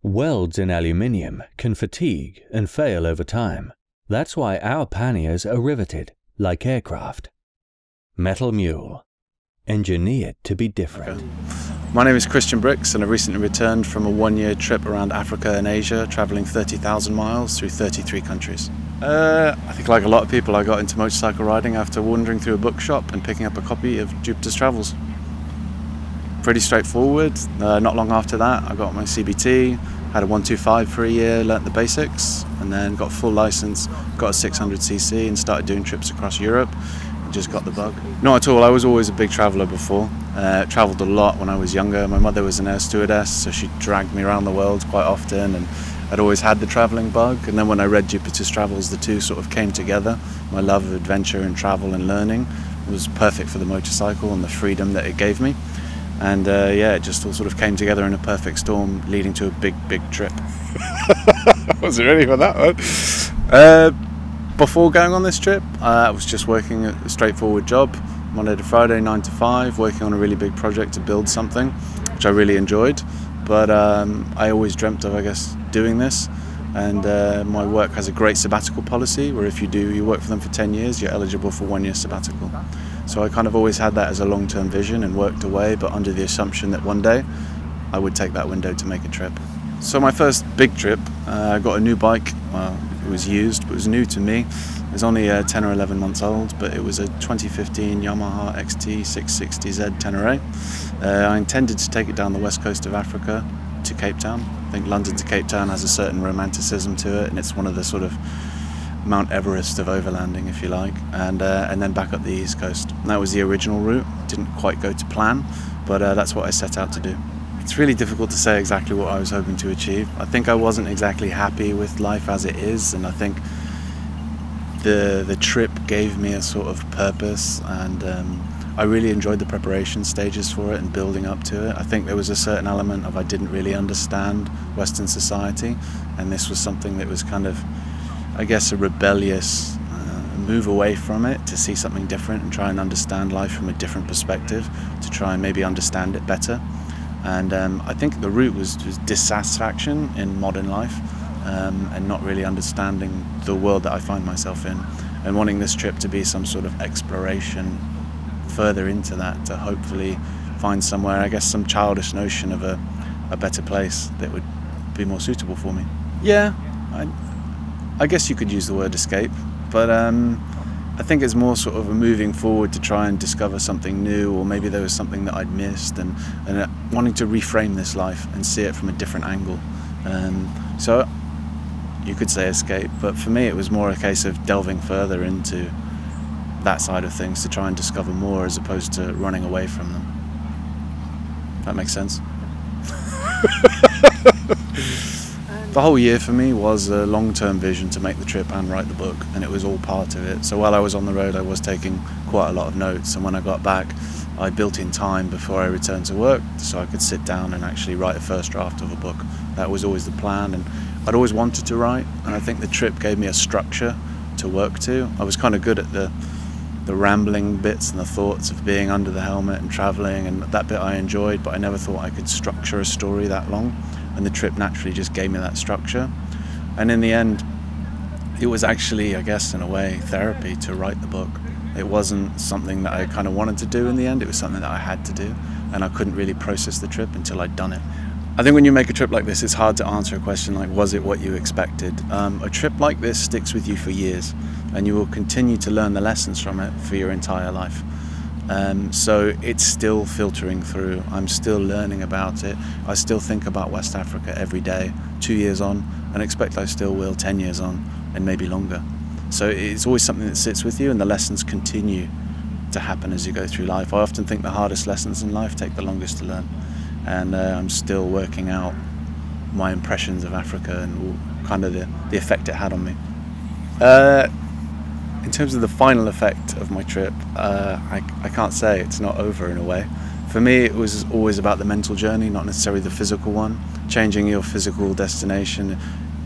Welds in aluminium can fatigue and fail over time. That's why our panniers are riveted, like aircraft. Metal Mule, engineered to be different. Okay. My name is Brix, and I recently returned from a one-year trip around Africa and Asia, travelling 30,000 miles through 33 countries. I think like a lot of people, I got into motorcycle riding after wandering through a bookshop and picking up a copy of Jupiter's Travels. Pretty straightforward. Not long after that, I got my CBT, had a 125 for a year, learnt the basics, and then got a full license, got a 600cc and started doing trips across Europe. Just got the bug. Not at all. I was always a big traveller before. Travelled a lot when I was younger. My mother was an air stewardess, so she dragged me around the world quite often, and I'd always had the travelling bug. And then when I read Jupiter's Travels, the two sort of came together. My love of adventure and travel and learning was perfect for the motorcycle and the freedom that it gave me. And yeah, it just all sort of came together in a perfect storm, leading to a big trip. I wasn't ready for that one. Before going on this trip, I was just working a straightforward job, Monday to Friday, 9 to 5, working on a really big project to build something, which I really enjoyed. But I always dreamt of, I guess, doing this. And my work has a great sabbatical policy, where if you work for them for 10 years, you're eligible for 1 year sabbatical. So I kind of always had that as a long-term vision and worked away, but under the assumption that one day I would take that window to make a trip. So my first big trip, I got a new bike. It was used, but it was new to me. It was only 10 or 11 months old, but it was a 2015 Yamaha XT 660Z Tenere. I intended to take it down the west coast of Africa to Cape Town. I think London to Cape Town has a certain romanticism to it, and it's one of the sort of Mount Everest of overlanding, if you like, and then back up the east coast. And that was the original route. Didn't quite go to plan, but that's what I set out to do. It's really difficult to say exactly what I was hoping to achieve. I think I wasn't exactly happy with life as it is, and I think the trip gave me a sort of purpose, and I really enjoyed the preparation stages for it and building up to it. I think there was a certain element of I didn't really understand Western society, and this was something that was kind of, I guess, a rebellious move away from it to see something different and try and understand life from a different perspective, to try and maybe understand it better. And I think the root was dissatisfaction in modern life, and not really understanding the world that I find myself in, and wanting this trip to be some sort of exploration further into that, to hopefully find somewhere, I guess, some childish notion of a better place that would be more suitable for me. Yeah, I guess you could use the word escape, but I think it's more sort of a moving forward to try and discover something new, or maybe there was something that I'd missed, and wanting to reframe this life and see it from a different angle. So you could say escape, but for me it was more a case of delving further into that side of things to try and discover more, as opposed to running away from them. If that makes sense. The whole year for me was a long-term vision to make the trip and write the book, and it was all part of it. So while I was on the road, I was taking quite a lot of notes, and when I got back, I built in time before I returned to work so I could sit down and actually write a first draft of a book. That was always the plan, and I'd always wanted to write, and I think the trip gave me a structure to work to. I was kind of good at the rambling bits and the thoughts of being under the helmet and travelling, and that bit I enjoyed, but I never thought I could structure a story that long. And the trip naturally just gave me that structure. And in the end, it was actually, I guess, in a way, therapy to write the book. It wasn't something that I kind of wanted to do in the end, it was something that I had to do, and I couldn't really process the trip until I'd done it. I think when you make a trip like this, it's hard to answer a question like, was it what you expected? A trip like this sticks with you for years, and you will continue to learn the lessons from it for your entire life. So it's still filtering through. I'm still learning about it. I still think about West Africa every day, 2 years on, and expect I still will 10 years on, and maybe longer. So it's always something that sits with you, and the lessons continue to happen as you go through life. I often think the hardest lessons in life take the longest to learn, and I'm still working out my impressions of Africa and kind of the effect it had on me. In terms of the final effect of my trip, I can't say. It's not over in a way. For me, it was always about the mental journey, not necessarily the physical one. Changing your physical destination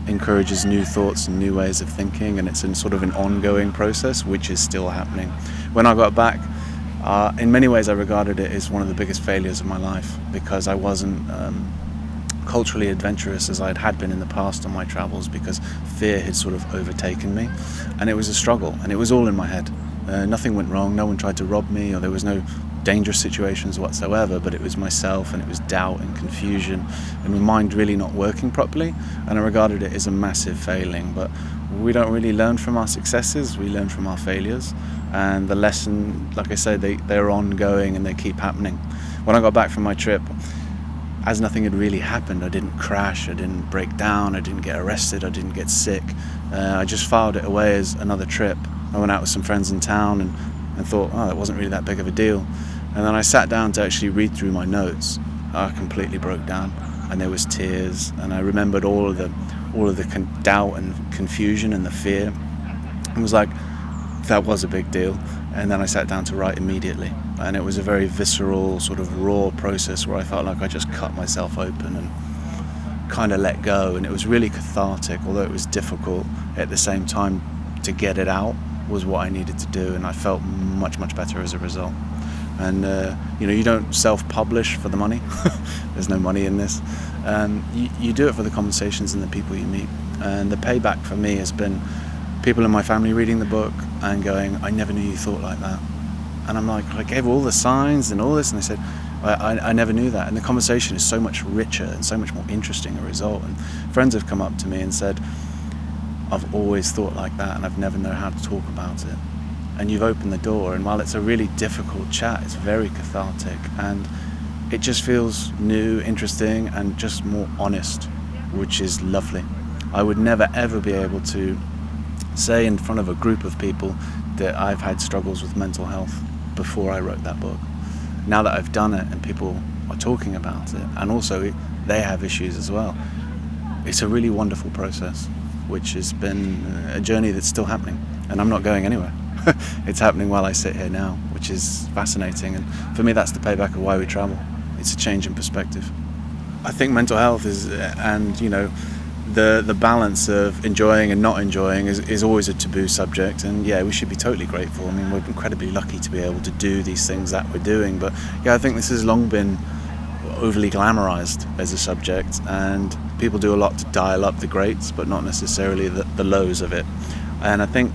encourages new thoughts and new ways of thinking, and it's in sort of an ongoing process, which is still happening. When I got back, in many ways I regarded it as one of the biggest failures of my life, because I wasn't culturally adventurous as I had been in the past on my travels, because fear had sort of overtaken me, and it was a struggle, and it was all in my head. Nothing went wrong, no one tried to rob me, or there was no dangerous situations whatsoever, but it was myself, and it was doubt and confusion and my mind really not working properly, and I regarded it as a massive failing. But we don't really learn from our successes, we learn from our failures, and the lesson, like I said, they're ongoing and they keep happening. When I got back from my trip, as nothing had really happened, I didn't crash, I didn't break down, I didn't get arrested, I didn't get sick. I just filed it away as another trip. I went out with some friends in town and thought, oh, that wasn't really that big of a deal. And then I sat down to actually read through my notes. I completely broke down, and there was tears, and I remembered all of the doubt and confusion and the fear. It was like, that was a big deal. And then I sat down to write immediately, and it was a very visceral, sort of raw process where I felt like I just cut myself open and kind of let go, and it was really cathartic, although it was difficult at the same time. To get it out was what I needed to do, and I felt much better as a result. And you don't self-publish for the money. There's no money in this. You do it for the conversations and the people you meet. And the payback for me has been people in my family reading the book and going, I never knew you thought like that. And I'm like, I gave all the signs and all this, and they said, I never knew that. And the conversation is so much richer and so much more interesting a result. And friends have come up to me and said, I've always thought like that, and I've never known how to talk about it. And you've opened the door, and while it's a really difficult chat, it's very cathartic, and it just feels new, interesting, and just more honest, which is lovely. I would never ever be able to say in front of a group of people that I've had struggles with mental health before I wrote that book. Now that I've done it and people are talking about it, and also they have issues as well, it's a really wonderful process, which has been a journey that's still happening, and I'm not going anywhere. It's happening while I sit here now, which is fascinating, and for me that's the payback of why we travel. It's a change in perspective. I think mental health is, and the balance of enjoying and not enjoying is always a taboo subject, and yeah, we should be totally grateful. I mean, we're incredibly lucky to be able to do these things that we're doing, but yeah, I think this has long been overly glamorized as a subject, and people do a lot to dial up the greats but not necessarily the lows of it. And I think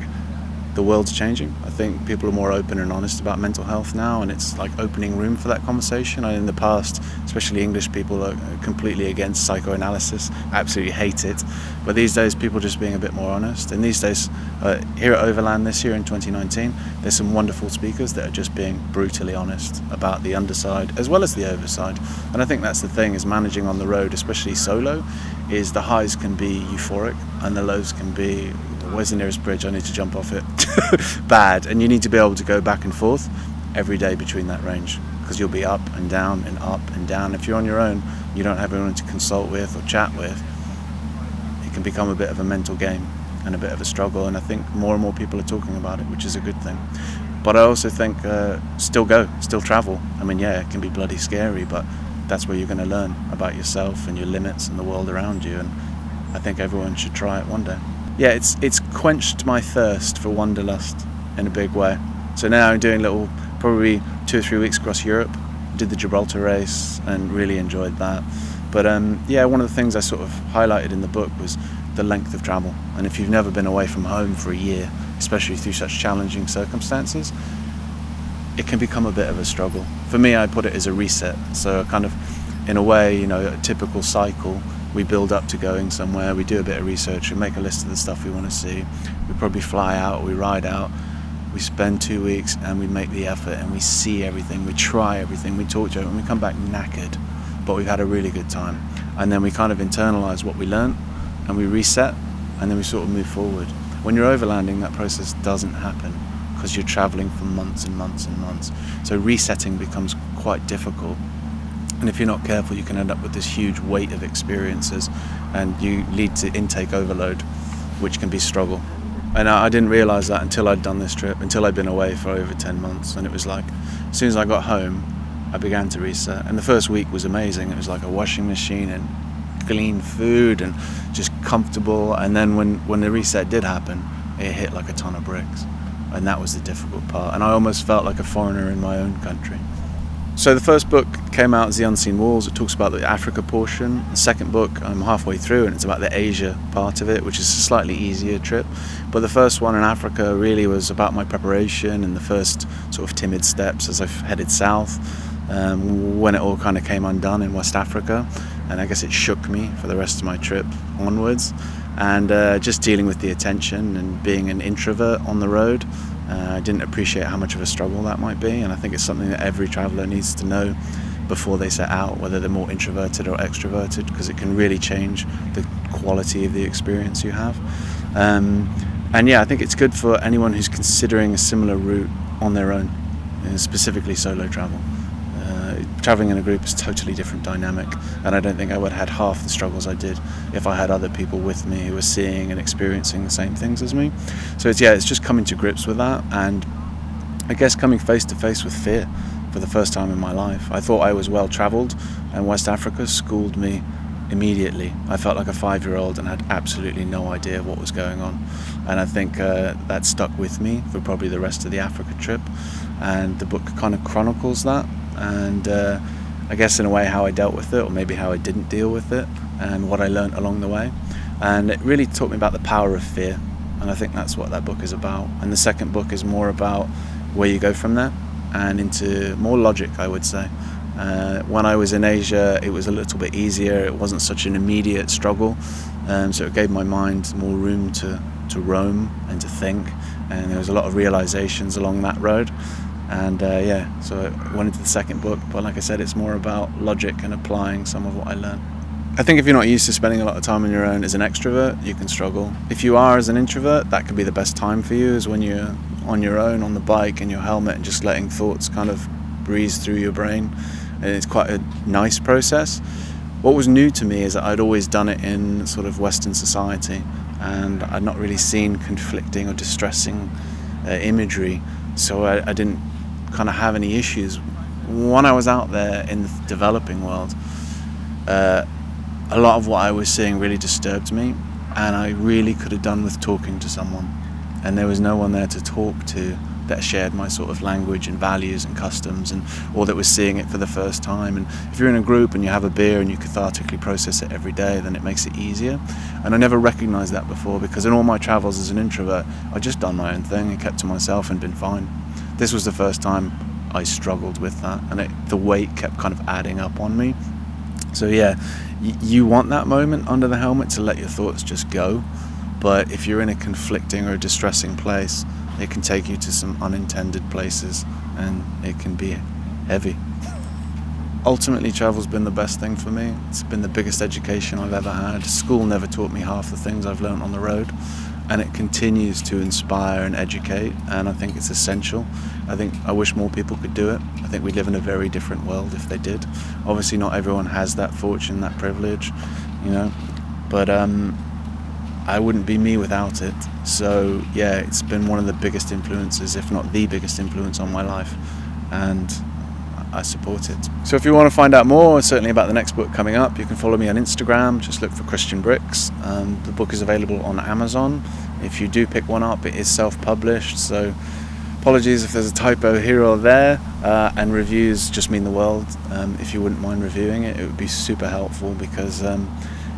the world's changing. I think people are more open and honest about mental health now, and it's like opening room for that conversation. And in the past, especially English people are completely against psychoanalysis, absolutely hate it, but these days people are just being a bit more honest. And these days here at Overland this year in 2019, there's some wonderful speakers that are just being brutally honest about the underside as well as the overside. And I think that's the thing, is managing on the road, especially solo, is the highs can be euphoric and the lows can be, where's the nearest bridge, I need to jump off it, bad. And you need to be able to go back and forth every day between that range, because you'll be up and down and up and down. If you're on your own, you don't have anyone to consult with or chat with, it can become a bit of a mental game and a bit of a struggle. And I think more and more people are talking about it, which is a good thing. But I also think still travel. I mean, yeah, it can be bloody scary, but that's where you're going to learn about yourself and your limits and the world around you, and I think everyone should try it one day. Yeah, it's quenched my thirst for wanderlust in a big way. So now I'm doing little, probably 2 or 3 weeks across Europe. Did the Gibraltar race and really enjoyed that. But yeah, one of the things I sort of highlighted in the book was the length of travel. And if you've never been away from home for a year, especially through such challenging circumstances, it can become a bit of a struggle. For me, I put it as a reset. So kind of, in a way, a typical cycle. We build up to going somewhere, we do a bit of research, we make a list of the stuff we want to see, we probably fly out, we ride out, we spend 2 weeks and we make the effort and we see everything, we try everything, we talk to it, and we come back knackered, but we've had a really good time. And then we kind of internalize what we learned and we reset, and then we sort of move forward. When you're overlanding, that process doesn't happen because you're traveling for months and months and months. So resetting becomes quite difficult. And if you're not careful, you can end up with this huge weight of experiences, and you lead to intake overload, which can be struggle. And I didn't realize that until I'd done this trip, until I'd been away for over 10 months. And it was like, as soon as I got home, I began to reset. And the first week was amazing. It was like a washing machine and clean food and just comfortable. And then when the reset did happen, it hit like a ton of bricks. And that was the difficult part. And I almost felt like a foreigner in my own country. So the first book came out as The Unseen Walls. It talks about the Africa portion. The second book, I'm halfway through, and it's about the Asia part of it, which is a slightly easier trip. But the first one in Africa really was about my preparation and the first sort of timid steps as I've headed south, when it all kind of came undone in West Africa. And I guess it shook me for the rest of my trip onwards. And just dealing with the attention and being an introvert on the road, I didn't appreciate how much of a struggle that might be. And I think it's something that every traveller needs to know before they set out, whether they're more introverted or extroverted, because it can really change the quality of the experience you have. And yeah, I think it's good for anyone who's considering a similar route on their own, specifically solo travel. Traveling in a group is a totally different dynamic, and I don't think I would have had half the struggles I did if I had other people with me who were seeing and experiencing the same things as me. So it's just coming to grips with that, and I guess coming face to face with fear for the first time in my life. I thought I was well travelled, and West Africa schooled me immediately. I felt like a 5-year-old and had absolutely no idea what was going on, and I think that stuck with me for probably the rest of the Africa trip, and the book kind of chronicles that, and I guess in a way how I dealt with it, or maybe how I didn't deal with it, and what I learned along the way. And it really taught me about the power of fear, and I think that's what that book is about. And the second book is more about where you go from there and into more logic, I would say. When I was in Asia, it was a little bit easier. It wasn't such an immediate struggle, so it gave my mind more room to roam and to think, and there was a lot of realizations along that road. And so I went into the second book, but like I said, it's more about logic and applying some of what I learned. I think if you're not used to spending a lot of time on your own as an extrovert, you can struggle. If you are as an introvert, that could be the best time for you, is when you're on your own on the bike in your helmet and just letting thoughts kind of breeze through your brain, and it's quite a nice process. What was new to me is that I'd always done it in sort of Western society, and I'd not really seen conflicting or distressing imagery, so I didn't kind of have any issues. When I was out there in the developing world, a lot of what I was seeing really disturbed me, and I really could have done with talking to someone, and there was no one there to talk to that shared my sort of language and values and customs, or that was seeing it for the first time. And if you're in a group and you have a beer and you cathartically process it every day, then it makes it easier. And I never recognized that before, because in all my travels as an introvert, I'd just done my own thing and kept to myself and been fine. This was the first time I struggled with that, and the weight kept kind of adding up on me. So you want that moment under the helmet to let your thoughts just go, but if you're in a conflicting or a distressing place, it can take you to some unintended places, and it can be heavy. Ultimately, travel's been the best thing for me. It's been the biggest education I've ever had. School never taught me half the things I've learned on the road, and it continues to inspire and educate, and I think it's essential. I wish more people could do it. I think we live in a very different world if they did. Obviously not everyone has that fortune, that privilege, but I wouldn't be me without it. So it's been one of the biggest influences, if not the biggest influence on my life, and I support it. So if you want to find out more, certainly about the next book coming up, you can follow me on Instagram. Just look for Christian Brix. The book is available on Amazon. If you do pick one up, it is self-published, so apologies if there's a typo here or there, and reviews just mean the world. If you wouldn't mind reviewing it, it would be super helpful, because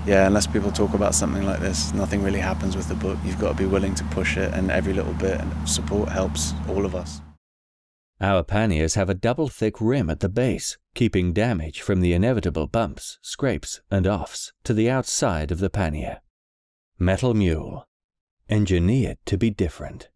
unless people talk about something like this, nothing really happens with the book. You've got to be willing to push it, and every little bit of support helps all of us. Our panniers have a double-thick rim at the base, keeping damage from the inevitable bumps, scrapes, and offs to the outside of the pannier. Metal mule, engineered to be different.